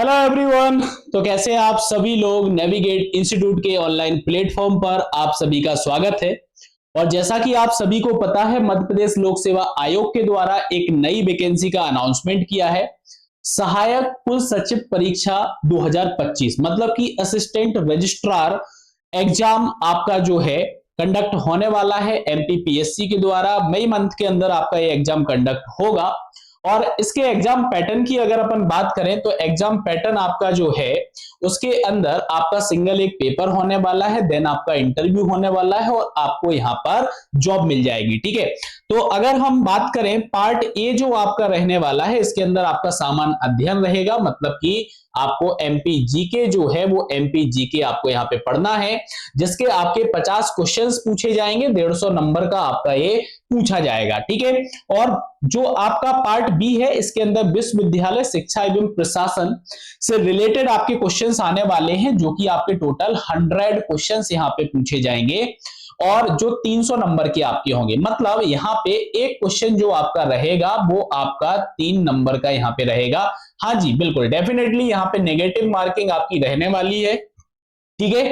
Hello everyone. तो कैसे हैं आप सभी लोग। नेविगेट इंस्टीट्यूट के ऑनलाइन प्लेटफॉर्म पर आप सभी का स्वागत है। और जैसा कि आप सभी को पता है, मध्य प्रदेश लोक सेवा आयोग के द्वारा एक नई वैकेंसी का अनाउंसमेंट किया है। सहायक कुल सचिव परीक्षा 2025 मतलब कि असिस्टेंट रजिस्ट्रार एग्जाम आपका जो है कंडक्ट होने वाला है एमपीपीएससी के द्वारा। मई मंथ के अंदर आपका ये एग्जाम कंडक्ट होगा। और इसके एग्जाम पैटर्न की अगर अपन बात करें तो एग्जाम पैटर्न आपका जो है उसके अंदर आपका सिंगल एक पेपर होने वाला है, देन आपका इंटरव्यू होने वाला है और आपको यहाँ पर जॉब मिल जाएगी। ठीक है, तो अगर हम बात करें पार्ट ए जो आपका रहने वाला है, इसके अंदर आपका सामान्य अध्ययन रहेगा, मतलब कि आपको एमपीजीके जो है वो एमपीजीके आपको यहाँ पे पढ़ना है, जिसके आपके 50 क्वेश्चंस पूछे जाएंगे, 150 नंबर का आपका ये पूछा जाएगा। ठीक है, और जो आपका पार्ट बी है इसके अंदर विश्वविद्यालय शिक्षा एवं प्रशासन से रिलेटेड आपके क्वेश्चंस आने वाले हैं, जो कि आपके टोटल 100 क्वेश्चंस यहाँ पे पूछे जाएंगे और जो 300 नंबर के आपके होंगे। मतलब यहाँ पे एक क्वेश्चन जो आपका रहेगा वो आपका 3 नंबर का यहाँ पे रहेगा। हाँ जी बिल्कुल, डेफिनेटली यहाँ पे नेगेटिव मार्किंग आपकी रहने वाली है। ठीक है,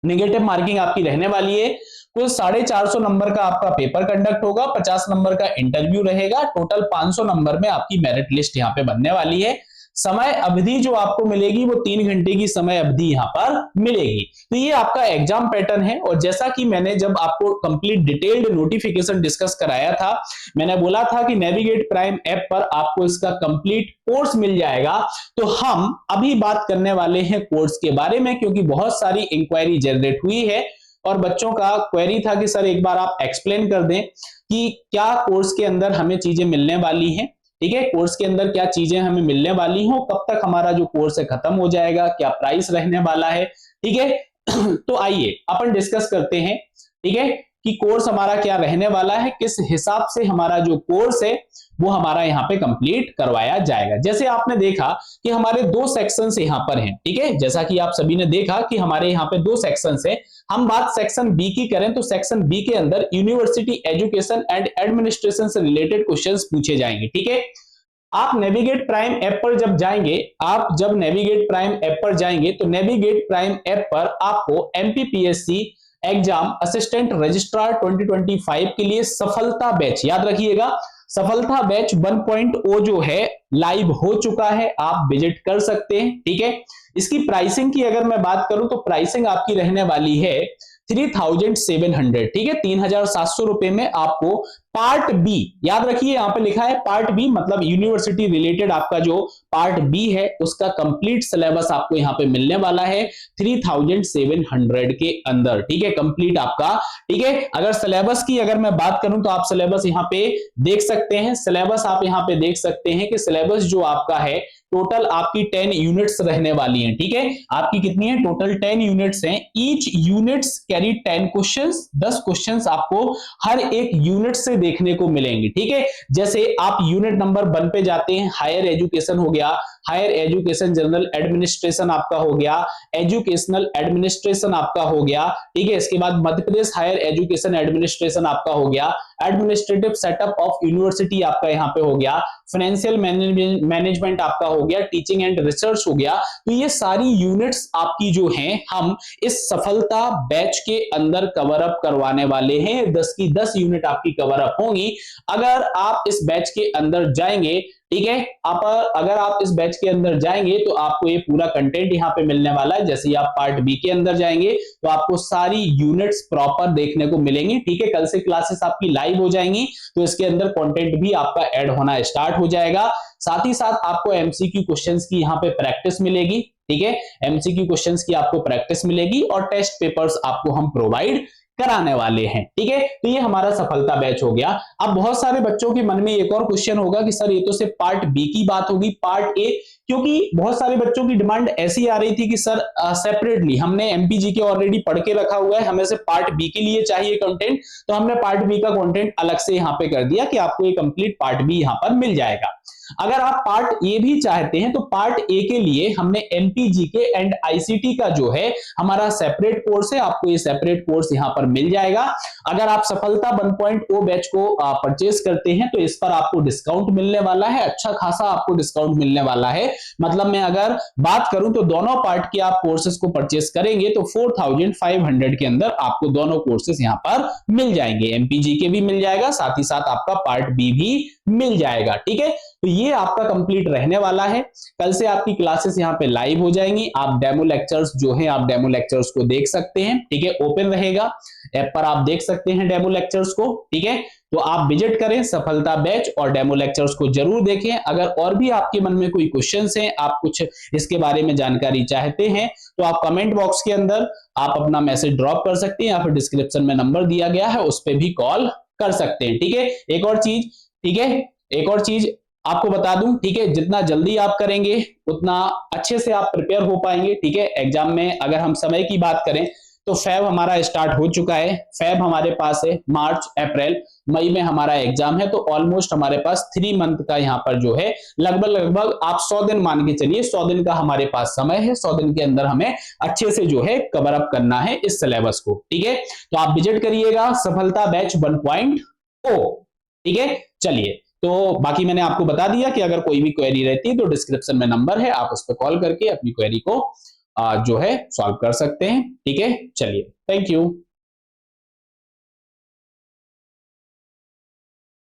नेगेटिव मार्किंग आपकी रहने वाली है। कुल 450 नंबर का आपका पेपर कंडक्ट होगा, 50 नंबर का इंटरव्यू रहेगा, टोटल 500 नंबर में आपकी मेरिट लिस्ट यहाँ पे बनने वाली है। समय अवधि जो आपको मिलेगी वो 3 घंटे की समय अवधि यहाँ पर मिलेगी। तो ये आपका एग्जाम पैटर्न है। और जैसा कि मैंने जब आपको कंप्लीट डिटेल्ड नोटिफिकेशन डिस्कस कराया था, मैंने बोला था कि नेविगेट प्राइम ऐप पर आपको इसका कंप्लीट कोर्स मिल जाएगा। तो हम अभी बात करने वाले हैं कोर्स के बारे में, क्योंकि बहुत सारी इंक्वायरी जनरेट हुई है और बच्चों का क्वेरी था कि सर एक बार आप एक्सप्लेन कर दें कि क्या कोर्स के अंदर हमें चीजें मिलने वाली हैं। ठीक है, कोर्स के अंदर क्या चीजें हमें मिलने वाली हो, कब तक हमारा जो कोर्स है खत्म हो जाएगा, क्या प्राइस रहने वाला है। ठीक है तो आइए अपन डिस्कस करते हैं। ठीक है, कि कोर्स हमारा क्या रहने वाला है, किस हिसाब से हमारा जो कोर्स है वो हमारा यहाँ पे कंप्लीट करवाया जाएगा। जैसे आपने देखा कि हमारे 2 सेक्शंस यहाँ पर हैं। ठीक है, जैसा कि आप सभी ने देखा कि हमारे यहाँ पे 2 सेक्शंस हैं। हम बात सेक्शन बी की करें तो सेक्शन बी के अंदर यूनिवर्सिटी एजुकेशन एंड एडमिनिस्ट्रेशन से रिलेटेड क्वेश्चंस पूछे जाएंगे। ठीक है, आप नेविगेट प्राइम ऐप पर जब जाएंगे, आप जब नेविगेट प्राइम ऐप पर जाएंगे तो नेविगेट प्राइम ऐप पर आपको एमपीपीएससी एग्जाम असिस्टेंट रजिस्ट्रार 2025 के लिए सफलता बैच, याद रखिएगा सफलता बैच 1.0 जो है लाइव हो चुका है, आप विजिट कर सकते हैं। ठीक है, इसकी प्राइसिंग की अगर मैं बात करूं तो प्राइसिंग आपकी रहने वाली है 3700। ठीक है, 3700 रुपए में आपको पार्ट बी, याद रखिए यहां पे लिखा है पार्ट बी, मतलब यूनिवर्सिटी रिलेटेड आपका जो पार्ट बी है उसका कंप्लीट सिलेबस आपको यहां पे मिलने वाला है 3700 के अंदर। ठीक है, कंप्लीट आपका। ठीक है, अगर सिलेबस की अगर मैं बात करूं तो आप सिलेबस यहां पे देख सकते हैं। सिलेबस आप यहां पे देख सकते हैं कि सिलेबस जो आपका है टोटल आपकी 10 यूनिट्स रहने वाली हैं। ठीक है, आपकी कितनी है, टोटल 10 यूनिट्स हैं। Each units carry 10 questions, 10 questions आपको हर एक यूनिट से देखने को मिलेंगे। ठीक है, जैसे आप यूनिट नंबर 1 पे जाते हैं, हायर एजुकेशन हो गया, हायर एजुकेशन जनरल एडमिनिस्ट्रेशन आपका हो गया, एजुकेशनल एडमिनिस्ट्रेशन आपका हो गया। ठीक है, इसके बाद Madhya Pradesh higher education administration आपका हो गया, एडमिनिस्ट्रेटिव सेटअप ऑफ यूनिवर्सिटी आपका यहाँ पे हो गया, फाइनेंशियल मैनेजमेंट आपका हो गया, टीचिंग एंड रिसर्च हो गया। तो ये सारी यूनिट्स आपकी जो हैं हम इस सफलता बैच के अंदर कवर अप करवाने वाले हैं। 10 की 10 यूनिट आपकी कवर अप होंगी अगर आप इस बैच के अंदर जाएंगे। ठीक है, अगर आप इस बैच के अंदर जाएंगे तो आपको ये पूरा कंटेंट यहाँ पे मिलने वाला है। जैसे आप पार्ट बी के अंदर जाएंगे तो आपको सारी यूनिट्स प्रॉपर देखने को मिलेंगी। ठीक है, कल से क्लासेस आपकी लाइव हो जाएंगी तो इसके अंदर कंटेंट भी आपका ऐड होना स्टार्ट हो जाएगा। साथ ही साथ आपको एमसीक्यू क्वेश्चंस की यहाँ पे प्रैक्टिस मिलेगी। ठीक है, एमसीक्यू क्वेश्चंस की आपको प्रैक्टिस मिलेगी और टेस्ट पेपर्स आपको हम प्रोवाइड कराने वाले हैं। ठीक है, तो ये हमारा सफलता बैच हो गया। अब बहुत सारे बच्चों के मन में एक और क्वेश्चन होगा कि सर ये तो सिर्फ पार्ट बी की बात होगी, पार्ट ए, क्योंकि बहुत सारे बच्चों की डिमांड ऐसी आ रही थी कि सर सेपरेटली हमने एमपीजी के ऑलरेडी पढ़ के रखा हुआ है, हमें सिर्फ पार्ट बी के लिए चाहिए कंटेंट, तो हमने पार्ट बी का कंटेंट अलग से यहाँ पे कर दिया कि आपको ये कंप्लीट पार्ट बी यहाँ पर मिल जाएगा। अगर आप पार्ट ए भी चाहते हैं तो पार्ट ए के लिए हमने एमपीजीके एंड आईसीटी का जो है हमारा सेपरेट कोर्स है, आपको ये सेपरेट कोर्स यहां पर मिल जाएगा। अगर आप सफलता 1.0 बैच को परचेज करते हैं तो इस पर आपको डिस्काउंट मिलने वाला है, अच्छा खासा आपको डिस्काउंट मिलने वाला है। मतलब मैं अगर बात करूं तो दोनों पार्ट के आप कोर्सेज को परचेज करेंगे तो 4500 के अंदर आपको दोनों कोर्सेज यहां पर मिल जाएंगे, एमपीजीके भी मिल जाएगा, साथ ही साथ आपका पार्ट बी भी मिल जाएगा। ठीक है, तो ये आपका कंप्लीट रहने वाला है। कल से आपकी क्लासेस यहाँ पे लाइव हो जाएंगी, आप डेमो लेक्चर्स जो हैं आप डेमो लेक्चर्स को देख सकते हैं। ठीक है, ओपन रहेगा ऐप पर, आप देख सकते हैं डेमो लेक्चर्स को। ठीक है, तो आप विजिट करें सफलता बैच और डेमो लेक्चर्स को जरूर देखें। अगर और भी आपके मन में कोई क्वेश्चंस हैं, आप कुछ इसके बारे में जानकारी चाहते हैं तो आप कमेंट बॉक्स के अंदर आप अपना मैसेज ड्रॉप कर सकते हैं या फिर डिस्क्रिप्शन में नंबर दिया गया है उस पर भी कॉल कर सकते हैं। ठीक है, एक और चीज, ठीक है, एक और चीज आपको बता दूं, ठीक है, जितना जल्दी आप करेंगे उतना अच्छे से आप प्रिपेयर हो पाएंगे। ठीक है, एग्जाम में अगर हम समय की बात करें तो फैब हमारा स्टार्ट हो चुका है, फैब हमारे पास है, मार्च अप्रैल मई में हमारा एग्जाम है, तो ऑलमोस्ट हमारे पास 3 मंथ का यहाँ पर जो है लगभग आप 100 दिन मान के चलिए, 100 दिन का हमारे पास समय है। 100 दिन के अंदर हमें अच्छे से जो है कवर अप करना है इस सिलेबस को। ठीक है, तो आप विजिट करिएगा सफलता बैच 1.0। ठीक है, चलिए, तो बाकी मैंने आपको बता दिया कि अगर कोई भी क्वेरी रहती है तो डिस्क्रिप्शन में नंबर है, आप उस पर कॉल करके अपनी क्वेरी को जो है सॉल्व कर सकते हैं। ठीक है, चलिए, थैंक यू।